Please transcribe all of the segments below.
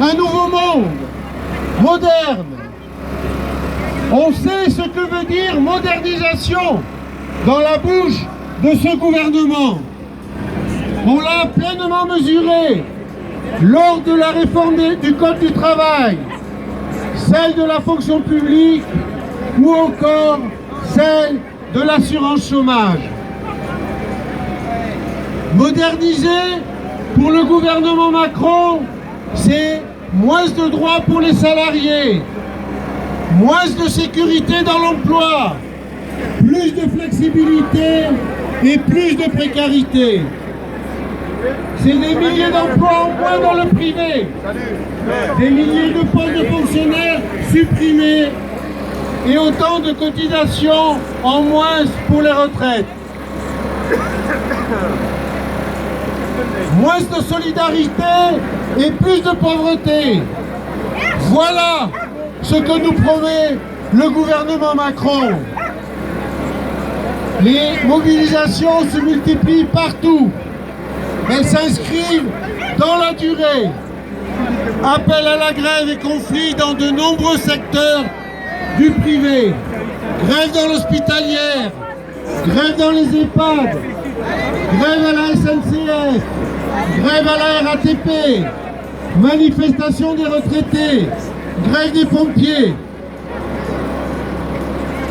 un nouveau monde, moderne. On sait ce que veut dire modernisation dans la bouche de ce gouvernement. On l'a pleinement mesuré lors de la réforme du Code du travail, celle de la fonction publique ou encore celle de l'assurance chômage. Moderniser pour le gouvernement Macron, c'est moins de droits pour les salariés, moins de sécurité dans l'emploi, plus de flexibilité et plus de précarité. C'est des milliers d'emplois en moins dans le privé, des milliers de postes de fonctionnaires supprimés et autant de cotisations en moins pour les retraites. Moins de solidarité et plus de pauvreté. Voilà ce que nous promet le gouvernement Macron. Les mobilisations se multiplient partout. Elles s'inscrivent dans la durée. Appel à la grève et conflits dans de nombreux secteurs du privé. Grève dans l'hospitalière, grève dans les EHPAD, grève à la SNCF, grève à la RATP, manifestation des retraités, grève des pompiers.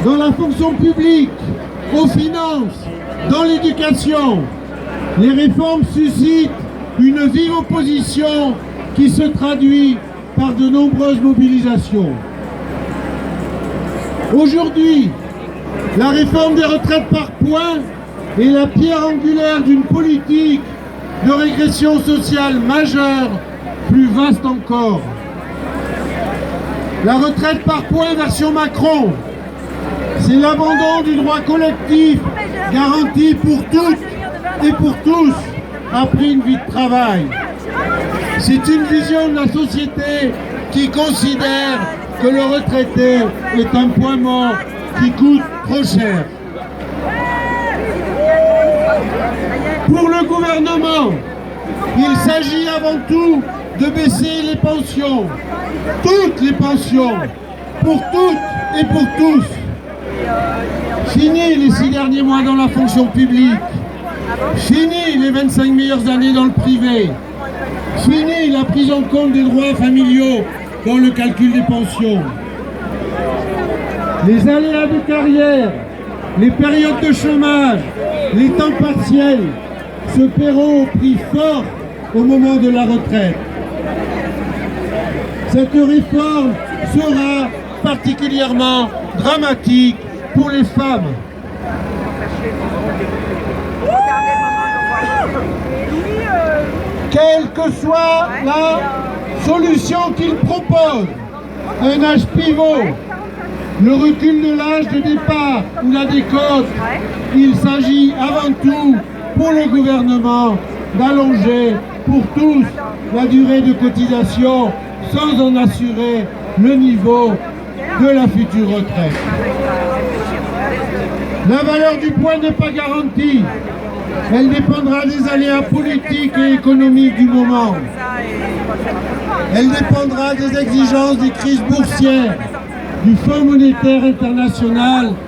Dans la fonction publique, aux finances, dans l'éducation, les réformes suscitent une vive opposition qui se traduit par de nombreuses mobilisations. Aujourd'hui, la réforme des retraites par points est la pierre angulaire d'une politique de régression sociale majeure, plus vaste encore. La retraite par points version Macron, c'est l'abandon du droit collectif garanti pour toutes et pour tous après une vie de travail. C'est une vision de la société qui considère que le retraité est un point mort qui coûte trop cher. Pour le gouvernement, il s'agit avant tout de baisser les pensions, toutes les pensions, pour toutes et pour tous. Fini les 6 derniers mois dans la fonction publique. Fini les 25 meilleures années dans le privé. Fini la prise en compte des droits familiaux dans le calcul des pensions. Les aléas de carrière, les périodes de chômage, les temps partiels se paieront au prix fort au moment de la retraite. Cette réforme sera particulièrement dramatique pour les femmes. Quelle que soit la solution qu'il propose, un âge pivot, le recul de l'âge de départ ou la décote, il s'agit avant tout pour le gouvernement d'allonger pour tous la durée de cotisation sans en assurer le niveau de la future retraite. La valeur du point n'est pas garantie. Elle dépendra des aléas politiques et économiques du moment. Elle dépendra des exigences des crises boursières, du Fonds monétaire international